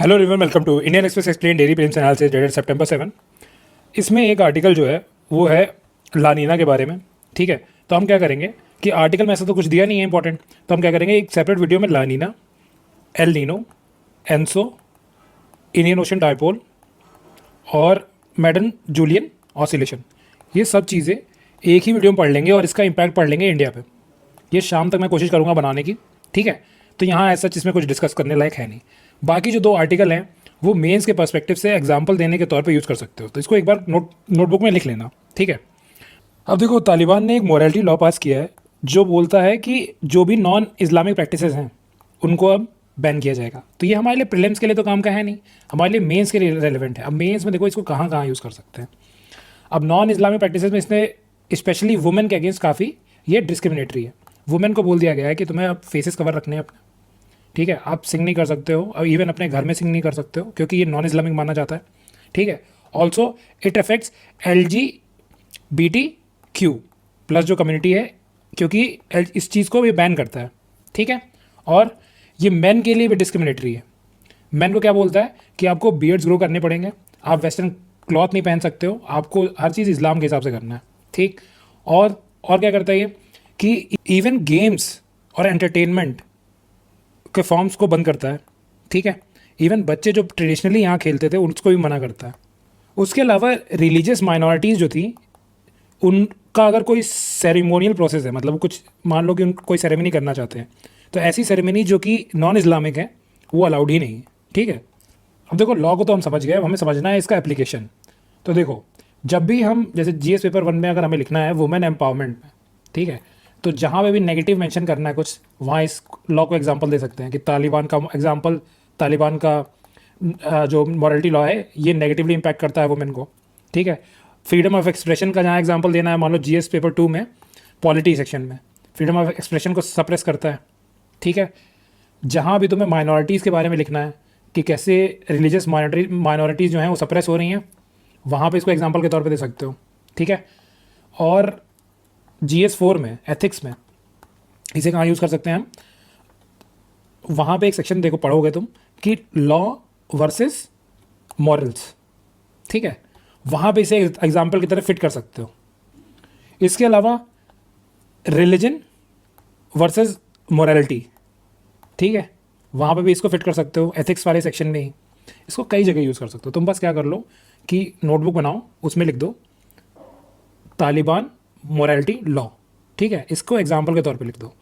Hello everyone, welcome to Indian Express explain daily prelims analysis dated September 7। इसमें एक article जो है वो है लानीना के बारे में। ठीक है, तो हम क्या करेंगे कि आर्टिकल में ऐसा तो कुछ दिया नहीं है इंपॉर्टेंट, तो हम क्या करेंगे एक सेपरेट वीडियो में लानीना, El Nino, ENSO, Indian ocean dipole और मैडन जूलियन ऑसिलेशन, ये सब चीज़ें एक ही वीडियो में पढ़ लेंगे और इसका इम्पैक्ट पढ़ लेंगे इंडिया पे। ये शाम तक मैं कोशिश करूँगा बनाने की। ठीक है, तो यहाँ ऐसा इसमें कुछ डिस्कस करने लायक है नहीं। बाकी जो दो आर्टिकल हैं वो मेंस के पर्सपेक्टिव से एग्जांपल देने के तौर पे यूज़ कर सकते हो, तो इसको एक बार नोटबुक में लिख लेना। ठीक है, अब देखो तालिबान ने एक मोरालिटी लॉ पास किया है जो बोलता है कि जो भी नॉन इस्लामिक प्रैक्टिसेस हैं उनको अब बैन किया जाएगा। तो ये हमारे लिए प्रीलिम्स के लिए तो काम का है नहीं, हमारे लिए मेंस के लिए रेलिवेंट है। अब मेंस में देखो इसको कहाँ कहाँ यूज़ कर सकते हैं। अब नॉन इस्लामिक प्रैक्टिसेस में इसने स्पेशली वुमेन के अगेंस्ट काफ़ी ये डिस्क्रिमिनेटरी है। वुमेन को बोल दिया गया है कि तुम्हें अब फेसेस कवर रखने हैं अपने। ठीक है, आप सिंग नहीं कर सकते हो, और इवन अपने घर में सिंग नहीं कर सकते हो क्योंकि ये नॉन इस्लामिक माना जाता है। ठीक है, also it affects LGBTQ plus जो कम्युनिटी है, क्योंकि इस चीज़ को भी बैन करता है। ठीक है, और ये मेन के लिए भी डिस्क्रिमिनेटरी है। मेन को क्या बोलता है कि आपको बियर्ड्स ग्रो करने पड़ेंगे, आप वेस्टर्न क्लॉथ नहीं पहन सकते हो, आपको हर चीज़ इस्लाम के हिसाब से करना है। ठीक, और क्या करता है ये कि इवन गेम्स और एंटरटेनमेंट के फॉर्म्स को बंद करता है। ठीक है, इवन बच्चे जो ट्रेडिशनली यहाँ खेलते थे उसको भी मना करता है। उसके अलावा रिलीजियस माइनॉरिटीज़ जो थी उनका अगर कोई सेरेमोनियल प्रोसेस है, मतलब कुछ मान लो कि उन कोई सेरेमनी करना चाहते हैं, तो ऐसी सेरेमनी जो कि नॉन इस्लामिक है वो अलाउड ही नहीं है। ठीक है, अब देखो लॉ को तो हम समझ गए, अब हमें समझना है इसका एप्लीकेशन। तो देखो जब भी हम जैसे GS पेपर 1 में अगर हमें लिखना है वुमेन एम्पावरमेंट में, ठीक है, तो जहाँ पे भी नेगेटिव मेंशन करना है कुछ, वहाँ इस लॉ को एग्जांपल दे सकते हैं कि तालिबान का एग्जांपल, तालिबान का जो मॉरलिटी लॉ है ये नेगेटिवली इम्पैक्ट करता है वुमेन को। ठीक है, फ्रीडम ऑफ एक्सप्रेशन का जहाँ एग्जांपल देना है, मान लो GS पेपर 2 में पॉलिटी सेक्शन में फ्रीडम ऑफ एक्सप्रेशन को सप्रेस करता है। ठीक है, जहाँ भी तुम्हें माइनॉरिटीज़ के बारे में लिखना है कि कैसे रिलीजियस माइनॉरिटीज़ जो हैं वो सप्रेस हो रही हैं, वहाँ पे इसको एग्जांपल के तौर पे दे सकते हो। ठीक है, और GS 4 में एथिक्स में इसे कहाँ यूज़ कर सकते हैं हम, वहाँ पे एक सेक्शन देखो पढ़ोगे तुम कि लॉ वर्सेस मॉरल्स। ठीक है, वहाँ पे इसे एग्जांपल की तरह फिट कर सकते हो। इसके अलावा रिलीजन वर्सेस मोरालिटी, ठीक है, वहाँ पे भी इसको फिट कर सकते हो एथिक्स वाले सेक्शन में ही। इसको कई जगह यूज़ कर सकते हो। तुम बस क्या कर लो कि नोटबुक बनाओ, उसमें लिख दो तालिबान मोरालिटी लॉ। ठीक है, इसको एग्जाम्पल के तौर पे लिख दो।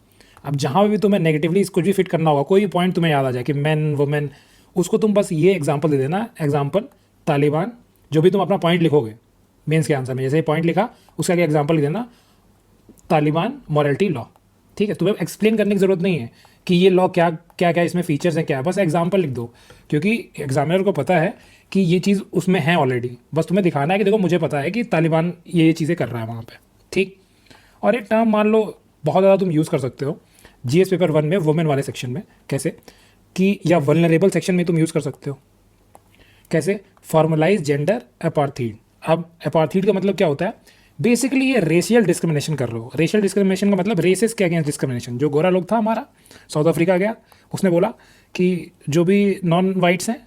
अब जहाँ भी तुम्हें नेगेटिवली कुछ भी फिट करना होगा, कोई पॉइंट तुम्हें याद आ जाए कि मैन वुमेन, उसको तुम बस ये एग्जाम्पल दे देना, एग्जाम्पल तालिबान। जो भी तुम अपना पॉइंट लिखोगे मेंस के आंसर में, जैसे पॉइंट लिखा उसका आगे एग्जाम्पल लिख देना तालिबान मोरालिटी लॉ। ठीक है, तुम्हें एक्सप्लेन करने की ज़रूरत नहीं है कि ये लॉ क्या क्या क्या इसमें फीचर्स हैं, क्या, बस एग्जाम्पल लिख दो, क्योंकि एग्जामिनर को पता है कि ये चीज़ उसमें है ऑलरेडी। बस तुम्हें दिखाना है कि देखो मुझे पता है कि तालिबान ये चीज़ें कर रहा है वहाँ पे। ठीक, और एक टर्म मान लो बहुत ज़्यादा तुम यूज़ कर सकते हो GS पेपर 1 में वुमेन वाले सेक्शन में, कैसे कि, या वल्नरेबल सेक्शन में तुम यूज़ कर सकते हो। कैसे, फॉर्मलाइज जेंडर अपार्थीड। अब अपार्थीड का मतलब क्या होता है, बेसिकली ये रेशियल डिस्क्रिमिनेशन कर रहे हो। रेशियल डिस्क्रिमिनेशन का मतलब रेसेस के अगेंस्ट डिस्क्रिमिनेशन। जो गोरा लोग था हमारा, साउथ अफ्रीका गया, उसने बोला कि जो भी नॉन वाइट्स हैं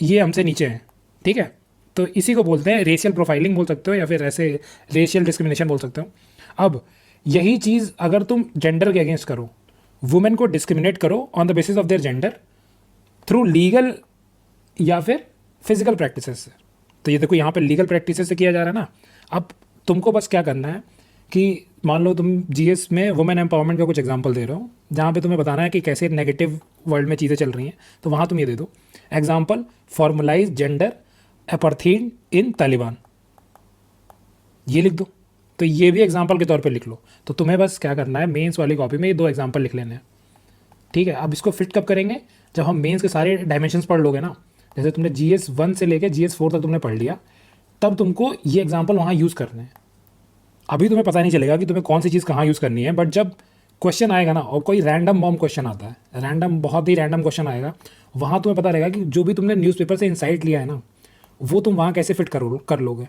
ये हमसे नीचे हैं। ठीक है, तो इसी को बोलते हैं रेशियल प्रोफाइलिंग बोल सकते हो, या फिर ऐसे रेशियल डिस्क्रिमिनेशन बोल सकते हो। अब यही चीज़ अगर तुम जेंडर के अगेंस्ट करो, वुमेन को डिस्क्रिमिनेट करो on the basis of their gender through legal या फिर फिजिकल प्रैक्टिसेस से, तो ये देखो यहाँ पे लीगल प्रैक्टिसेस से किया जा रहा है ना। अब तुमको बस क्या करना है कि मान लो तुम GS में वुमेन एम्पावरमेंट का कुछ एग्जांपल दे रहे हो, जहाँ पे तुम्हें बताना है कि कैसे नेगेटिव वर्ल्ड में चीज़ें चल रही हैं, तो वहाँ तुम ये दे दो एग्जांपल फॉर्मलाइज जेंडर अपार्थीड इन तालिबान, ये लिख दो। तो ये भी एग्जांपल के तौर पे लिख लो। तो तुम्हें बस क्या करना है, मेंस वाली कॉपी में ये 2 एग्जांपल लिख लेने हैं। ठीक है, अब इसको फिट कब करेंगे, जब हम मेंस के सारे डायमेंशंस पढ़ लोगे ना। जैसे तुमने GS 1 से लेकर GS 4 तक तुमने पढ़ लिया, तब तुमको ये एग्जांपल वहाँ यूज़ करने हैं। अभी तुम्हें पता नहीं चलेगा कि तुम्हें कौन सी चीज़ कहाँ यूज़ करनी है, बट जब क्वेश्चन आएगा ना, और कोई रैंडम बॉम्ब क्वेश्चन आता है, रैंडम बहुत ही रैंडम क्वेश्चन आएगा, वहाँ तुम्हें पता रहेगा कि जो भी तुमने न्यूज़पेपर से इंसाइट लिया है ना, वो तुम वहाँ कैसे फिट कर लोगे।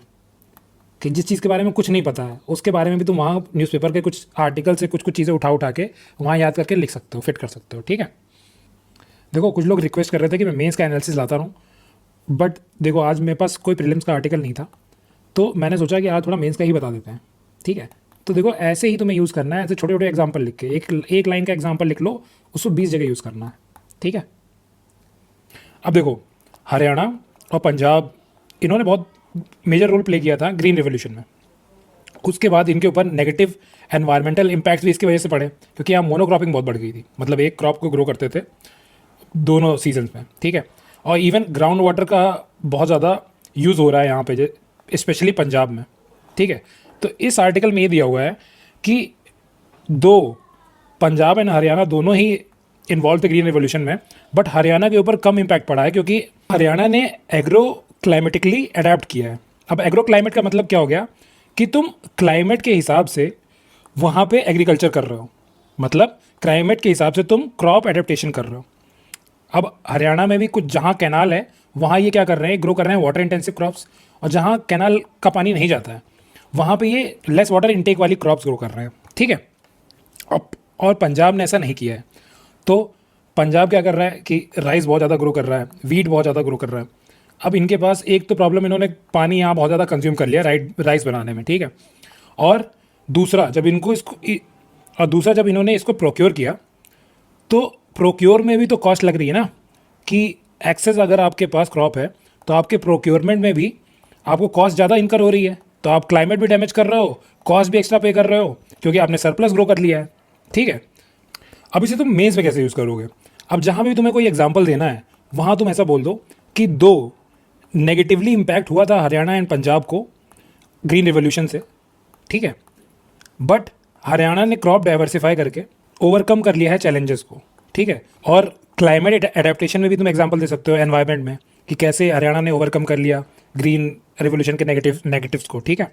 कि जिस चीज़ के बारे में कुछ नहीं पता है उसके बारे में भी तुम वहाँ न्यूज़पेपर के कुछ आर्टिकल से कुछ कुछ चीज़ें उठा के वहाँ याद करके लिख सकते हो, फिट कर सकते हो। ठीक है, देखो कुछ लोग रिक्वेस्ट कर रहे थे कि मैं मेंस का एनालिसिस लाता रहूँ, बट देखो आज मेरे पास कोई प्रीलिम्स का आर्टिकल नहीं था, तो मैंने सोचा कि आज थोड़ा मेंस का ही बता देते हैं, ठीक है। तो देखो ऐसे ही तुम्हें यूज़ करना है, ऐसे छोटे छोटे एग्जाम्पल लिख के, एक लाइन का एग्जाम्पल लिख लो, उसको 20 जगह यूज़ करना है, ठीक है। अब देखो हरियाणा और पंजाब, इन्होंने बहुत मेजर रोल प्ले किया था ग्रीन रेवोल्यूशन में। उसके बाद इनके ऊपर नेगेटिव एनवायरमेंटल इम्पैक्ट भी इसकी वजह से पड़े, क्योंकि यहाँ मोनोक्रॉपिंग बहुत बढ़ गई थी, मतलब एक क्रॉप को ग्रो करते थे दोनों सीजन्स में, ठीक है। और इवन ग्राउंड वाटर का बहुत ज़्यादा यूज़ हो रहा है यहाँ पे, स्पेशली पंजाब में, ठीक है। तो इस आर्टिकल में ये दिया हुआ है कि पंजाब एंड हरियाणा दोनों ही इन्वॉल्व थे ग्रीन रेवोल्यूशन में, बट हरियाणा के ऊपर कम इम्पैक्ट पड़ा है क्योंकि हरियाणा ने एग्रो क्लाइमेटिकली अडेप्ट किया है। अब एग्रो क्लाइमेट का मतलब क्या हो गया कि तुम क्लाइमेट के हिसाब से वहाँ पे एग्रीकल्चर कर रहे हो, मतलब क्लाइमेट के हिसाब से तुम क्रॉप एडेप्टेशन कर रहे हो। अब हरियाणा में भी कुछ जहाँ कैनाल है वहाँ ये क्या कर रहे हैं, ग्रो कर रहे हैं वाटर इंटेंसिव क्रॉप्स, और जहाँ कैनाल का पानी नहीं जाता है वहाँ पे ये लेस वाटर इनटेक वाली क्रॉप्स ग्रो कर रहे हैं, ठीक है। और पंजाब ने ऐसा नहीं किया है। तो पंजाब क्या कर रहा है कि राइस बहुत ज़्यादा ग्रो कर रहा है, वीट बहुत ज़्यादा ग्रो कर रहा है। अब इनके पास एक तो प्रॉब्लम, इन्होंने पानी यहाँ बहुत ज़्यादा कंज्यूम कर लिया राइस बनाने में, ठीक है। और दूसरा जब इन्होंने इसको प्रोक्योर किया, तो प्रोक्योर में भी तो कॉस्ट लग रही है ना, कि एक्सेस अगर आपके पास क्रॉप है तो आपके प्रोक्योरमेंट में भी आपको कॉस्ट ज़्यादा इनकर हो रही है, तो आप क्लाइमेट भी डैमेज कर रहे हो, कॉस्ट भी एक्स्ट्रा पे कर रहे हो, क्योंकि आपने सरप्लस ग्रो कर लिया है, ठीक है। अब इसे तुम मेंस में कैसे यूज़ करोगे? अब जहाँ भी तुम्हें कोई एग्जाम्पल देना है वहाँ तुम ऐसा बोल दो कि नेगेटिवली इम्पैक्ट हुआ था हरियाणा एंड पंजाब को ग्रीन रिवोल्यूशन से, ठीक है, बट हरियाणा ने क्रॉप डाइवर्सिफाई करके ओवरकम कर लिया है चैलेंजेस को, ठीक है। और क्लाइमेट एडेप्टेशन में भी तुम एग्जांपल दे सकते हो एनवायरनमेंट में, कि कैसे हरियाणा ने ओवरकम कर लिया ग्रीन रिवोल्यूशन के नेगेटिव्स को, ठीक है।